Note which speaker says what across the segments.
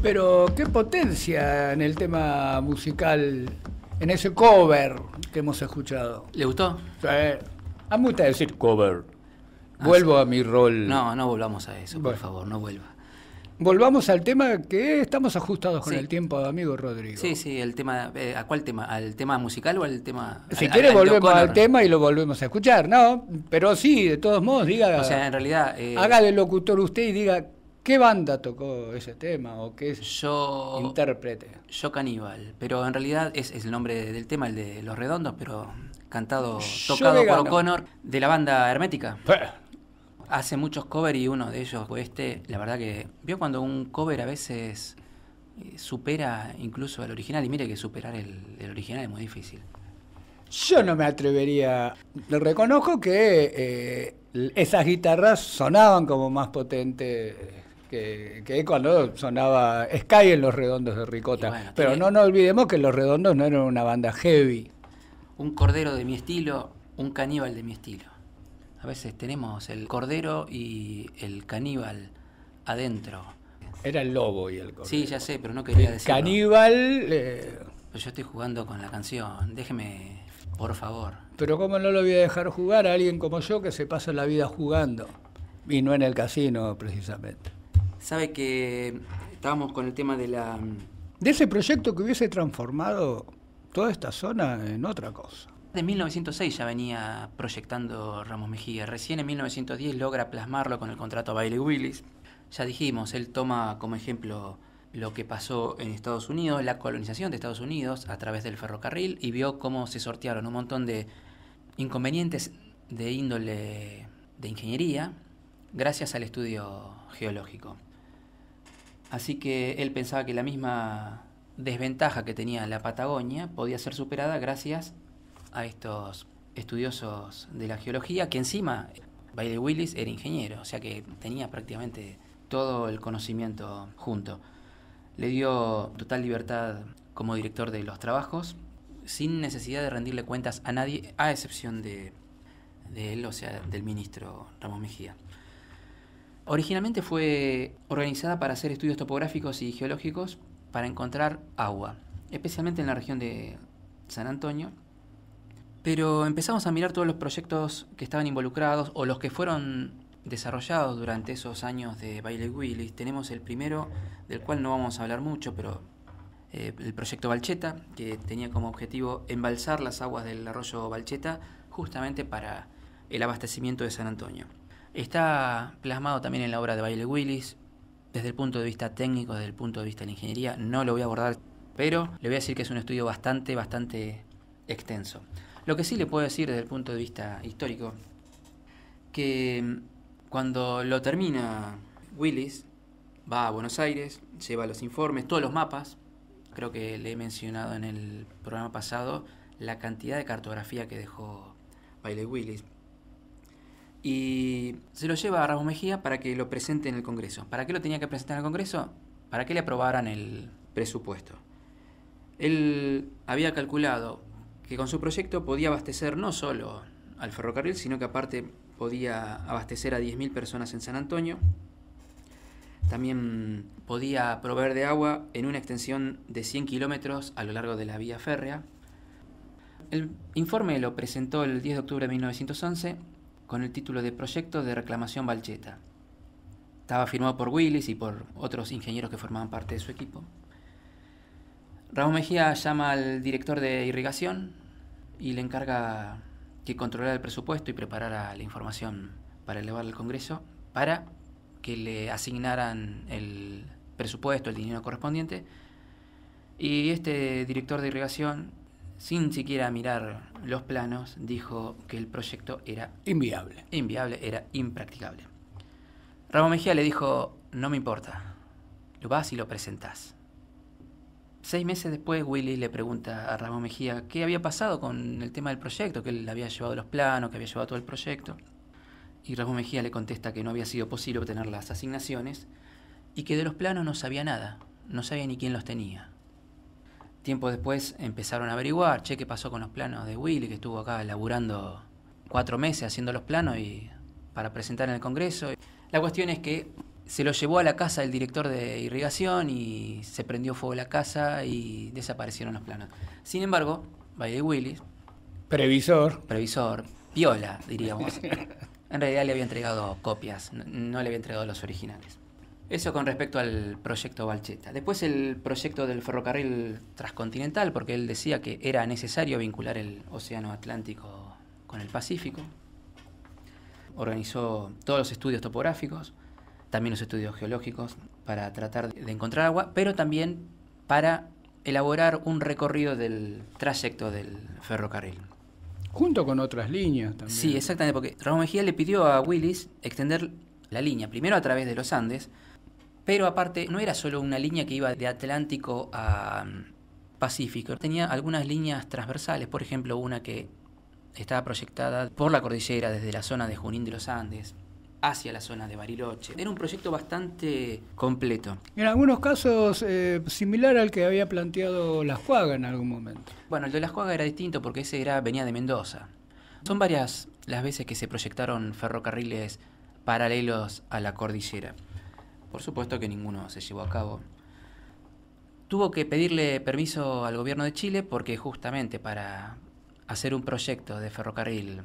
Speaker 1: Pero qué potencia en el tema musical, en ese cover que hemos escuchado.
Speaker 2: ¿Le gustó?
Speaker 1: Sí. A mí me gusta decir cover. Vuelvo a mi rol.
Speaker 2: No, no volvamos a eso,
Speaker 1: Bueno.
Speaker 2: por favor, no vuelva.
Speaker 1: Volvamos al tema que estamos ajustados con
Speaker 2: Sí.
Speaker 1: el tiempo, amigo Rodrigo.
Speaker 2: Sí, sí, el tema, ¿a cuál tema? ¿Al tema musical o al tema?
Speaker 1: Si
Speaker 2: al-
Speaker 1: quiere
Speaker 2: al de
Speaker 1: volvemos
Speaker 2: O'Connor?
Speaker 1: al tema y lo volvemos a escuchar, ¿no? Pero sí, de todos modos, diga,
Speaker 2: O sea, en realidad,
Speaker 1: haga de locutor usted y diga qué banda tocó ese tema o qué intérprete.
Speaker 2: yo Caníbal, pero en realidad es el nombre del tema, el de Los Redondos, pero cantado,
Speaker 1: Yo
Speaker 2: tocado por
Speaker 1: vegano.
Speaker 2: O'Connor, de la banda Hermética. Hace muchos covers y uno de ellos fue la verdad que, ¿vio cuando un cover a veces supera incluso al original? Y mire que superar el original es muy difícil.
Speaker 1: Yo no me atrevería. Le reconozco que esas guitarras sonaban como más potentes que cuando sonaba Sky en Los Redondos de Ricota.
Speaker 2: Y bueno,
Speaker 1: pero
Speaker 2: tiene-
Speaker 1: no nos olvidemos que Los Redondos no eran una banda heavy.
Speaker 2: Un cordero de mi estilo, un caníbal de mi estilo. A veces tenemos el cordero y el caníbal adentro.
Speaker 1: Era el lobo y el cordero.
Speaker 2: Sí, ya sé, pero no quería decirlo.
Speaker 1: Caníbal.
Speaker 2: Pero yo estoy jugando con la canción. Déjeme, por favor.
Speaker 1: Pero ¿cómo no lo voy a dejar jugar a alguien como yo que se pasa la vida jugando? Y no en el casino, precisamente.
Speaker 2: Sabe que estábamos con el tema de la...
Speaker 1: De ese proyecto que hubiese transformado toda esta zona en otra cosa.
Speaker 2: De 1906 ya venía proyectando Ramos Mejía. Recién en 1910 logra plasmarlo con el contrato a Bailey Willis. Ya dijimos, él toma como ejemplo lo que pasó en Estados Unidos, la colonización de Estados Unidos a través del ferrocarril, y vio cómo se sortearon un montón de inconvenientes de índole de ingeniería gracias al estudio geológico. Así que él pensaba que la misma desventaja que tenía la Patagonia podía ser superada gracias a estos estudiosos de la geología, que encima Bailey Willis era ingeniero, o sea que tenía prácticamente todo el conocimiento junto. Le dio total libertad como director de los trabajos, sin necesidad de rendirle cuentas a nadie, a excepción de él, o sea, del ministro Ramos Mejía. Originalmente fue organizada para hacer estudios topográficos y geológicos para encontrar agua, especialmente en la región de San Antonio. Pero empezamos a mirar todos los proyectos que estaban involucrados o los que fueron desarrollados durante esos años de Bailey Willis. Tenemos el primero, del cual no vamos a hablar mucho, pero el proyecto Balcheta, que tenía como objetivo embalsar las aguas del arroyo Balcheta justamente para el abastecimiento de San Antonio. Está plasmado también en la obra de Bailey Willis, desde el punto de vista técnico, desde el punto de vista de la ingeniería. No lo voy a abordar, pero le voy a decir que es un estudio bastante extenso. Lo que sí le puedo decir desde el punto de vista histórico, que cuando lo termina Willis, va a Buenos Aires, lleva los informes, todos los mapas. Creo que le he mencionado en el programa pasado la cantidad de cartografía que dejó Bailey Willis. Y se lo lleva a Ramos Mejía para que lo presente en el Congreso. ¿Para qué lo tenía que presentar en el Congreso? Para que le aprobaran el presupuesto. Él había calculado que con su proyecto podía abastecer no solo al ferrocarril, sino que aparte podía abastecer a 10.000 personas en San Antonio. También podía proveer de agua en una extensión de 100 kilómetros a lo largo de la vía férrea. El informe lo presentó el 10 de octubre de 1911 con el título de Proyecto de Reclamación Balcheta. Estaba firmado por Willis y por otros ingenieros que formaban parte de su equipo. Ramos Mejía llama al director de irrigación y le encarga que controlara el presupuesto y preparara la información para elevarla al Congreso, para que le asignaran el presupuesto, el dinero correspondiente. Y este director de irrigación, sin siquiera mirar los planos, dijo que el proyecto era
Speaker 1: Inviable.
Speaker 2: era impracticable. Ramos Mejía le dijo: no me importa, lo vas y lo presentás. 6 meses después, Willy le pregunta a Ramos Mejía qué había pasado con el tema del proyecto, que él había llevado los planos, que había llevado todo el proyecto. Y Ramos Mejía le contesta que no había sido posible obtener las asignaciones y que de los planos no sabía nada, no sabía ni quién los tenía. Tiempo después empezaron a averiguar, qué pasó con los planos de Willy, que estuvo acá laburando 4 meses haciendo los planos y para presentar en el Congreso. La cuestión es que se lo llevó a la casa del director de irrigación y se prendió fuego la casa y desaparecieron los planos. Sin embargo, Bailey Willis, previsor, piola, diríamos, en realidad le había entregado copias, no le había entregado los originales. Eso con respecto al proyecto Balcheta. Después el proyecto del ferrocarril transcontinental, porque él decía que era necesario vincular el Océano Atlántico con el Pacífico. Organizó todos los estudios topográficos, también los estudios geológicos, para tratar de encontrar agua, pero también para elaborar un recorrido del trayecto del ferrocarril.
Speaker 1: Junto con otras líneas también.
Speaker 2: Sí, exactamente, porque Ramón Mejía le pidió a Willis extender la línea, primero a través de los Andes, pero aparte no era solo una línea que iba de Atlántico a Pacífico, tenía algunas líneas transversales, por ejemplo una que estaba proyectada por la cordillera desde la zona de Junín de los Andes hacia la zona de Bariloche. Era un proyecto bastante completo.
Speaker 1: En algunos casos similar al que había planteado Lascuaga en algún momento.
Speaker 2: Bueno, el de Lascuaga era distinto porque ese venía de Mendoza. Son varias las veces que se proyectaron ferrocarriles paralelos a la cordillera. Por supuesto que ninguno se llevó a cabo. Tuvo que pedirle permiso al gobierno de Chile porque justamente para hacer un proyecto de ferrocarril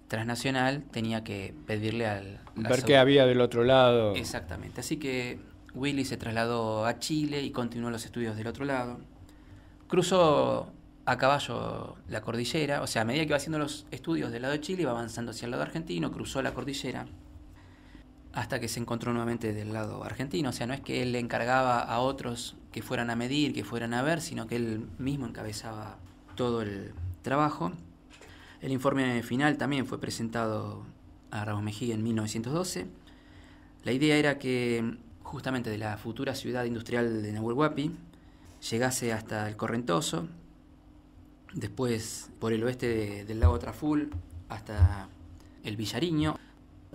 Speaker 2: transnacional tenía que pedirle al...
Speaker 1: Ver qué había del otro lado.
Speaker 2: Exactamente. Así que Willis se trasladó a Chile y continuó los estudios del otro lado. Cruzó a caballo la cordillera, o sea, a medida que iba haciendo los estudios del lado de Chile, iba avanzando hacia el lado argentino, cruzó la cordillera hasta que se encontró nuevamente del lado argentino. O sea, no es que él le encargaba a otros que fueran a medir, que fueran a ver, sino que él mismo encabezaba todo el trabajo. El informe final también fue presentado a Ramos Mejía en 1912. La idea era que justamente de la futura ciudad industrial de Nahuel Huapi llegase hasta el Correntoso, después por el oeste del lago Traful hasta el Villariño.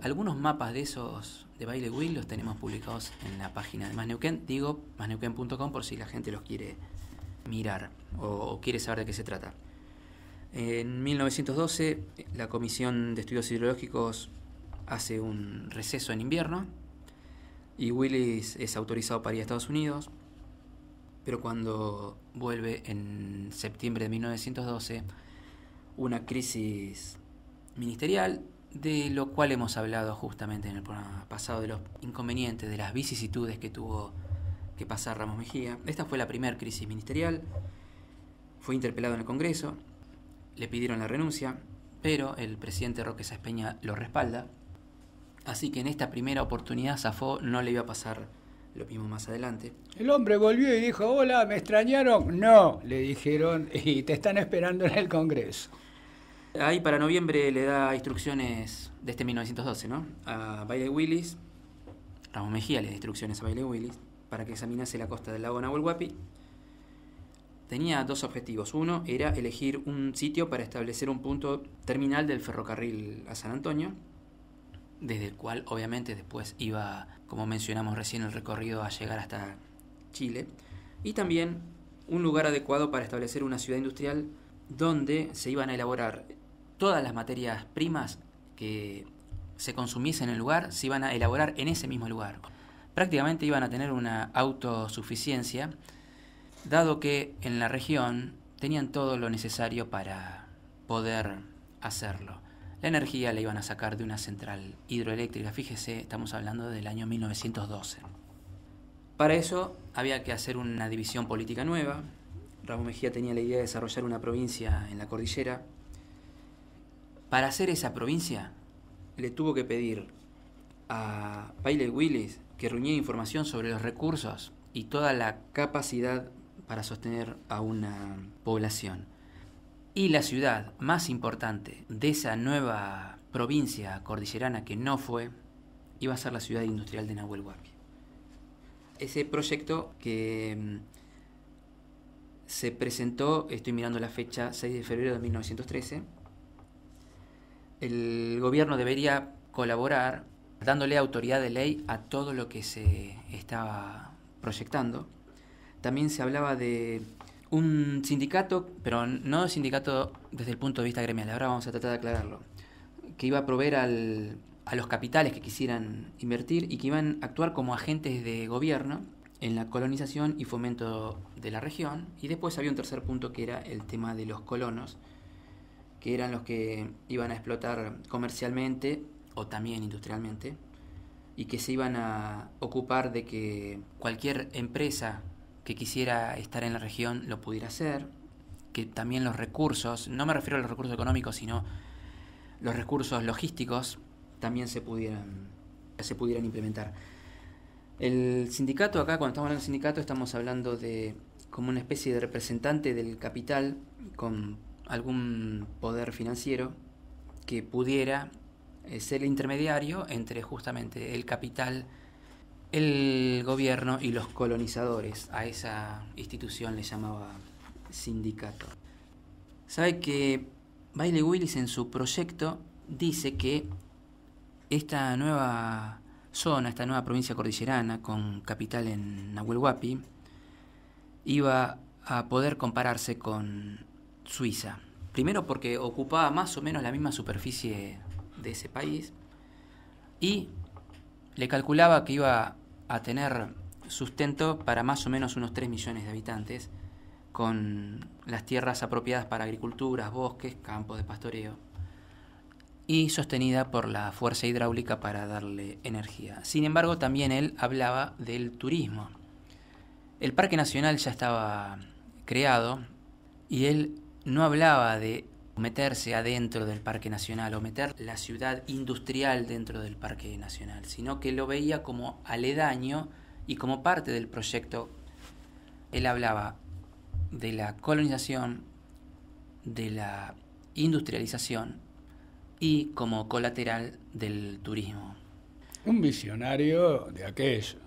Speaker 2: Algunos mapas de esos de Bailey Willis los tenemos publicados en la página de Más Neuquén, digo masneuquén.com por si la gente los quiere mirar o quiere saber de qué se trata. En 1912 la Comisión de Estudios Hidrológicos hace un receso en invierno y Willis es autorizado para ir a Estados Unidos, pero cuando vuelve en septiembre de 1912 una crisis ministerial, de lo cual hemos hablado justamente en el programa pasado, de los inconvenientes, de las vicisitudes que tuvo que pasar Ramos Mejía. Esta fue la primera crisis ministerial, fue interpelado en el Congreso, le pidieron la renuncia, pero el presidente Roque Sáenz Peña lo respalda, así que en esta primera oportunidad zafó, no le iba a pasar lo mismo más adelante.
Speaker 1: El hombre volvió y dijo, hola, ¿me extrañaron? No, le dijeron, y te están esperando en el Congreso.
Speaker 2: Ahí para noviembre le da instrucciones de este 1912, ¿no? A Bailey Willis, Ramos Mejía le da instrucciones a Bailey Willis para que examinase la costa del lago Nahuel Huapi. Tenía dos objetivos. Uno era elegir un sitio para establecer un punto terminal del ferrocarril a San Antonio, desde el cual obviamente después iba, como mencionamos recién, el recorrido a llegar hasta Chile. Y también un lugar adecuado para establecer una ciudad industrial donde se iban a elaborar todas las materias primas que se consumiesen en el lugar, se iban a elaborar en ese mismo lugar. Prácticamente iban a tener una autosuficiencia, dado que en la región tenían todo lo necesario para poder hacerlo. La energía la iban a sacar de una central hidroeléctrica, fíjese, estamos hablando del año 1912. Para eso había que hacer una división política nueva. Ramos Mejía tenía la idea de desarrollar una provincia en la cordillera. Para hacer esa provincia le tuvo que pedir a Bailey Willis que reuniera información sobre los recursos y toda la capacidad para sostener a una población. Y la ciudad más importante de esa nueva provincia cordillerana que no fue, iba a ser la ciudad industrial de Nahuel Huapi. Ese proyecto que se presentó, estoy mirando la fecha, 6 de febrero de 1913, el gobierno debería colaborar dándole autoridad de ley a todo lo que se estaba proyectando. También se hablaba de un sindicato, pero no sindicato desde el punto de vista gremial, ahora vamos a tratar de aclararlo, que iba a proveer al a los capitales que quisieran invertir y que iban a actuar como agentes de gobierno en la colonización y fomento de la región. Y después había un tercer punto que era el tema de los colonos, que eran los que iban a explotar comercialmente o también industrialmente, y que se iban a ocupar de que cualquier empresa que quisiera estar en la región lo pudiera hacer, que también los recursos, no me refiero a los recursos económicos, sino los recursos logísticos, también se pudieran implementar. El sindicato, acá cuando estamos hablando de sindicato, estamos hablando de como una especie de representante del capital con algún poder financiero que pudiera ser el intermediario entre justamente el capital, el gobierno y los colonizadores. A esa institución le llamaba sindicato. Sabe que Bailey Willis en su proyecto dice que esta nueva zona, esta nueva provincia cordillerana con capital en Nahuel Huapi, iba a poder compararse con Suiza. Primero porque ocupaba más o menos la misma superficie de ese país y le calculaba que iba a tener sustento para más o menos unos 3 millones de habitantes, con las tierras apropiadas para agricultura, bosques, campos de pastoreo, y sostenida por la fuerza hidráulica para darle energía. Sin embargo, también él hablaba del turismo. El Parque Nacional ya estaba creado y él no hablaba de meterse adentro del Parque Nacional o meter la ciudad industrial dentro del Parque Nacional, sino que lo veía como aledaño y como parte del proyecto. Él hablaba de la colonización, de la industrialización y como colateral del turismo.
Speaker 1: Un visionario de aquello.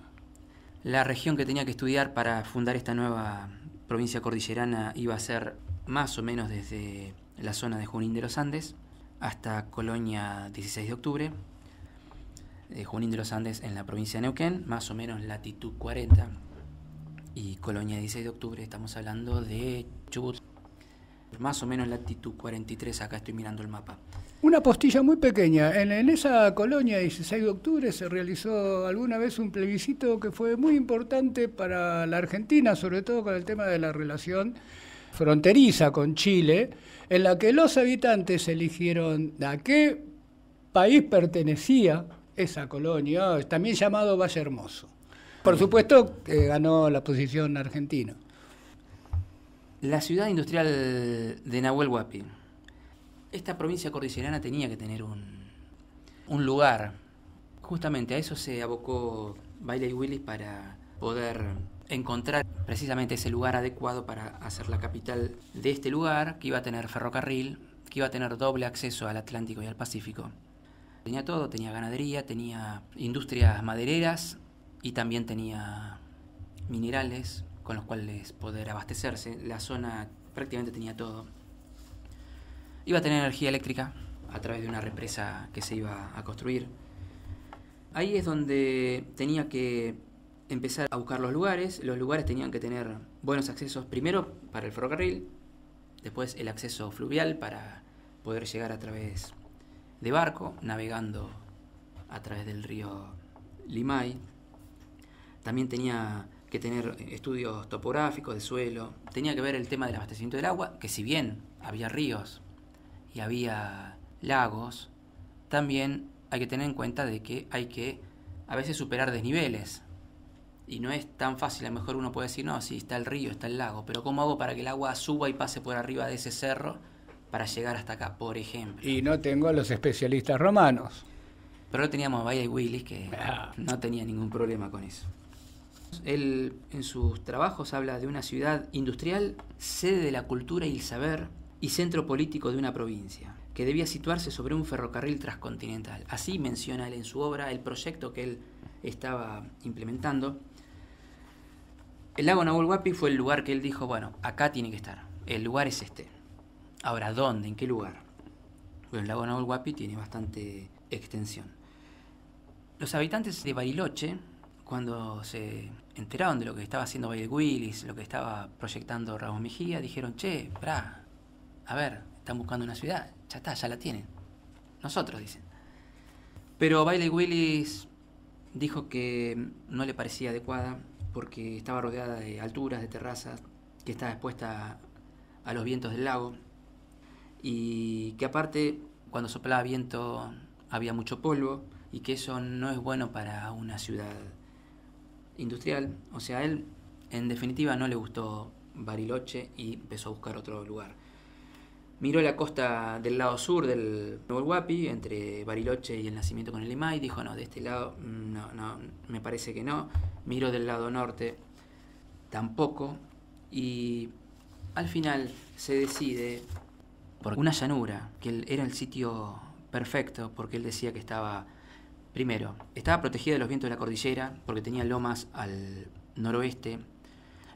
Speaker 2: La región que tenía que estudiar para fundar esta nueva provincia cordillerana iba a ser más o menos desde la zona de Junín de los Andes hasta Colonia 16 de octubre. Junín de los Andes en la provincia de Neuquén, más o menos latitud 40. Y Colonia 16 de octubre, estamos hablando de Chubut, más o menos latitud 43, acá estoy mirando el mapa.
Speaker 1: Una postilla muy pequeña. En esa colonia 16 de octubre se realizó alguna vez un plebiscito que fue muy importante para la Argentina, sobre todo con el tema de la relación fronteriza con Chile, en la que los habitantes eligieron a qué país pertenecía esa colonia, también llamado Valle Hermoso. Por supuesto, ganó la posición argentina.
Speaker 2: La ciudad industrial de Nahuel Huapi. Esta provincia cordillerana tenía que tener un lugar. Justamente a eso se abocó Bailey Willis para poder encontrar precisamente ese lugar adecuado para hacer la capital de este lugar, que iba a tener ferrocarril, que iba a tener doble acceso al Atlántico y al Pacífico. Tenía todo, tenía ganadería, tenía industrias madereras y también tenía minerales con los cuales poder abastecerse. La zona prácticamente tenía todo. Iba a tener energía eléctrica a través de una represa que se iba a construir. Ahí es donde tenía que empezar a buscar los lugares. Los lugares tenían que tener buenos accesos, primero para el ferrocarril, después el acceso fluvial para poder llegar a través de barco, navegando a través del río Limay. También tenía que tener estudios topográficos de suelo. Tenía que ver el tema del abastecimiento del agua, que si bien había ríos y había lagos, también hay que tener en cuenta de que hay que a veces superar desniveles. Y no es tan fácil, a lo mejor uno puede decir, no, sí, está el río, está el lago, pero ¿cómo hago para que el agua suba y pase por arriba de ese cerro para llegar hasta acá, por ejemplo?
Speaker 1: Y no tengo a los especialistas romanos.
Speaker 2: Pero no teníamos a Bailey Willis, que no tenía ningún problema con eso. Él en sus trabajos habla de una ciudad industrial, sede de la cultura y el saber y centro político de una provincia, que debía situarse sobre un ferrocarril transcontinental. Así menciona él en su obra el proyecto que él estaba implementando. El lago Nahuel Huapi fue el lugar que él dijo, bueno, acá tiene que estar, el lugar es este. Ahora, ¿dónde? ¿En qué lugar? Bueno, el lago Nahuel Huapi tiene bastante extensión. Los habitantes de Bariloche, cuando se enteraron de lo que estaba haciendo Bailey Willis, lo que estaba proyectando Ramos Mejía, dijeron, che, pará, a ver, están buscando una ciudad, ya está, ya la tienen. Nosotros, dicen. Pero Bailey Willis dijo que no le parecía adecuada porque estaba rodeada de alturas, de terrazas, que estaba expuesta a los vientos del lago y que aparte cuando soplaba viento había mucho polvo y que eso no es bueno para una ciudad industrial. O sea, a él en definitiva no le gustó Bariloche y empezó a buscar otro lugar. Miró la costa del lado sur del Nahuel Huapi, entre Bariloche y el Nacimiento con el Limay, dijo no, de este lado no, me parece que no. Miró del lado norte, tampoco, y al final se decide por una llanura, que era el sitio perfecto, porque él decía que estaba protegido de los vientos de la cordillera, porque tenía lomas al noroeste,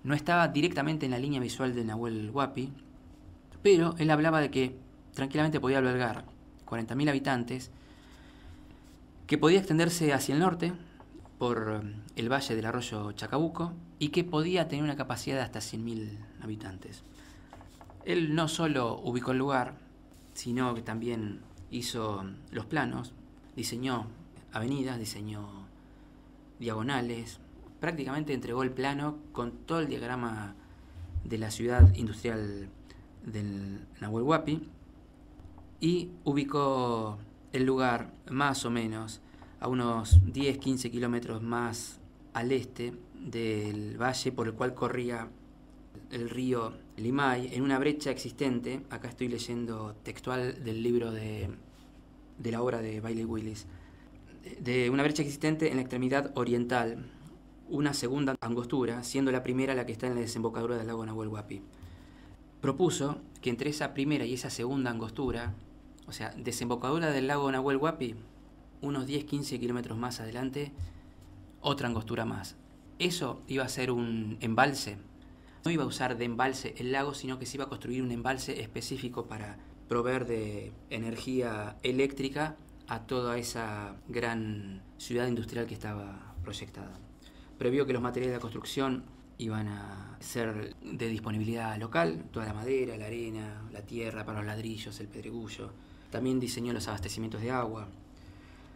Speaker 2: no estaba directamente en la línea visual del Nahuel Huapi, pero él hablaba de que tranquilamente podía albergar 40.000 habitantes, que podía extenderse hacia el norte por el valle del arroyo Chacabuco y que podía tener una capacidad de hasta 100.000 habitantes. Él no solo ubicó el lugar, sino que también hizo los planos, diseñó avenidas, diseñó diagonales, prácticamente entregó el plano con todo el diagrama de la ciudad industrial del Nahuel Huapi y ubicó el lugar más o menos a unos 10-15 kilómetros más al este del valle por el cual corría el río Limay, en una brecha existente. Acá estoy leyendo textual del libro de la obra de Bailey Willis, de una brecha existente en la extremidad oriental, una segunda angostura, siendo la primera la que está en la desembocadura del lago Nahuel Huapi. Propuso que entre esa primera y esa segunda angostura, o sea, desembocadura del lago Nahuel Huapi, unos 10-15 kilómetros más adelante, otra angostura más. Eso iba a ser un embalse. No iba a usar de embalse el lago, sino que se iba a construir un embalse específico para proveer de energía eléctrica a toda esa gran ciudad industrial que estaba proyectada. Previó que los materiales de la construcción iban a ser de disponibilidad local, toda la madera, la arena, la tierra para los ladrillos, el pedregullo. También diseñó los abastecimientos de agua.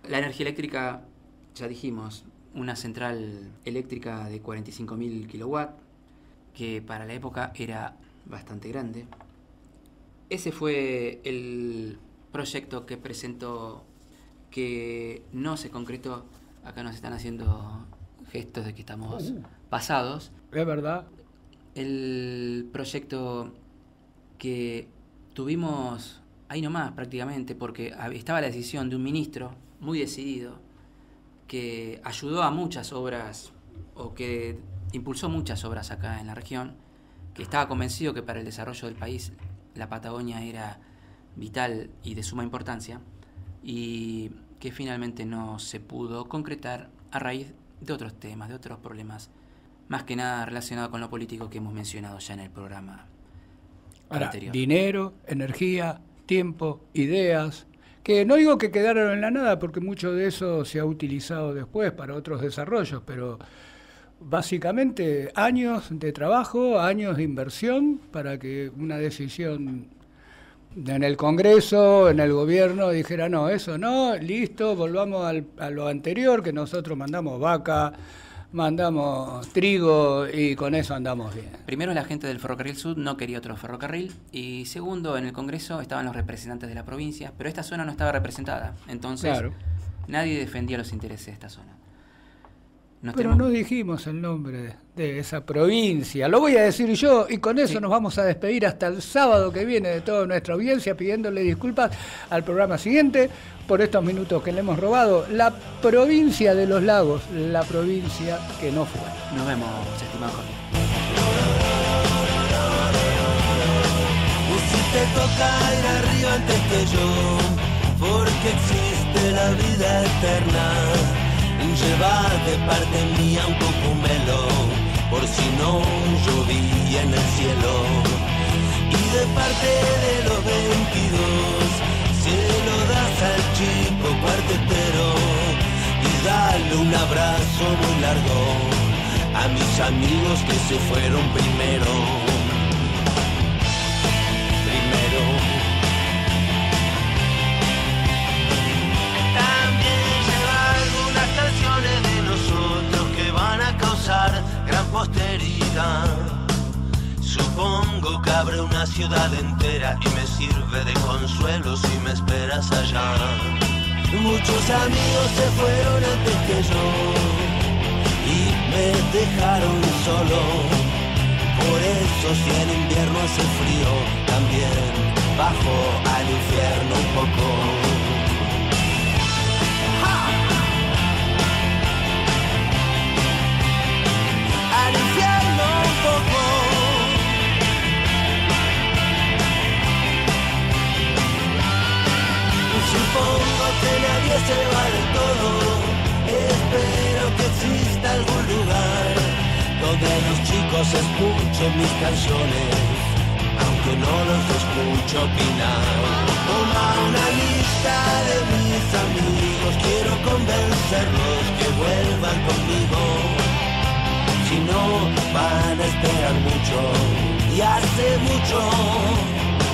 Speaker 2: La energía eléctrica, ya dijimos, una central eléctrica de 45.000 kilowatts, que para la época era bastante grande. Ese fue el proyecto que presentó, que no se concretó. Acá nos están haciendo gestos de que estamos pasados.
Speaker 1: Es verdad.
Speaker 2: El proyecto que tuvimos ahí nomás prácticamente, porque estaba la decisión de un ministro muy decidido que ayudó a muchas obras o que impulsó muchas obras acá en la región, que estaba convencido que para el desarrollo del país la Patagonia era vital y de suma importancia, y que finalmente no se pudo concretar a raíz de otros temas, de otros problemas, más que nada relacionado con lo político que hemos mencionado ya en el programa anterior.
Speaker 1: Dinero, energía, tiempo, ideas, que no digo que quedaron en la nada, porque mucho de eso se ha utilizado después para otros desarrollos, pero básicamente años de trabajo, años de inversión para que una decisión en el Congreso, en el gobierno, dijera no, eso no, listo, volvamos a lo anterior, que nosotros mandamos vaca, mandamos trigo y con eso andamos bien.
Speaker 2: Primero, la gente del Ferrocarril Sud no quería otro ferrocarril, y segundo, en el Congreso estaban los representantes de la provincia, pero esta zona no estaba representada, entonces claro, nadie defendía los intereses de esta zona.
Speaker 1: Pero no dijimos el nombre de esa provincia, lo voy a decir yo, y con eso nos vamos a despedir hasta el sábado que viene de toda nuestra audiencia, pidiéndole disculpas al programa siguiente por estos minutos que le hemos robado. La provincia de los lagos, la provincia que no fue.
Speaker 2: Nos vemos, estimado Jorge.
Speaker 3: Si te toca ir arriba antes que yo, porque existe la vida eterna. Lleva de parte mía un cocumelo, por si no llovía en el cielo. Y de parte de los 22, se lo das al chico cuartetero. Y dale un abrazo muy largo a mis amigos que se fueron primero. También una ciudad entera y me sirve de consuelo si me esperas allá. Muchos amigos se fueron antes que yo y me dejaron solo. Por eso si en invierno hace frío, también bajo al infierno un poco. Al infierno un poco. Supongo que nadie se va de todo. Espero que exista algún lugar donde los chicos escuchen mis canciones, aunque no los escucho opinar. Toma una lista de mis amigos, quiero convencerlos que vuelvan conmigo. Si no, van a esperar mucho, y hace mucho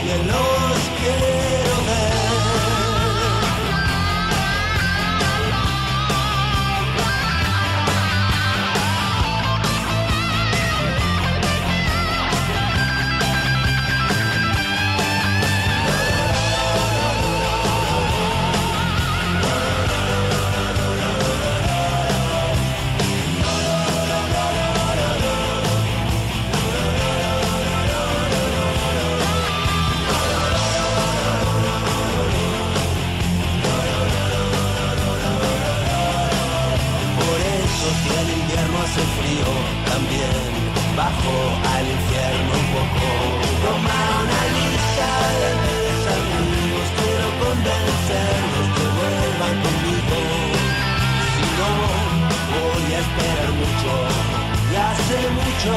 Speaker 3: que los quiero ver. Hace frío, también bajo al infierno un poco. Toma una lista de mis amigos, quiero convencerlos que vuelvan conmigo. Si no, voy a esperar mucho, y hace mucho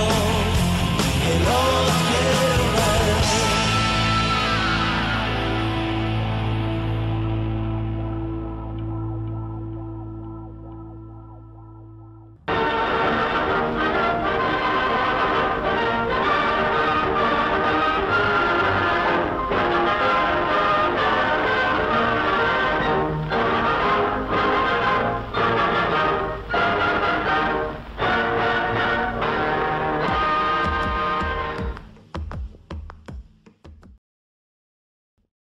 Speaker 3: que los quiero.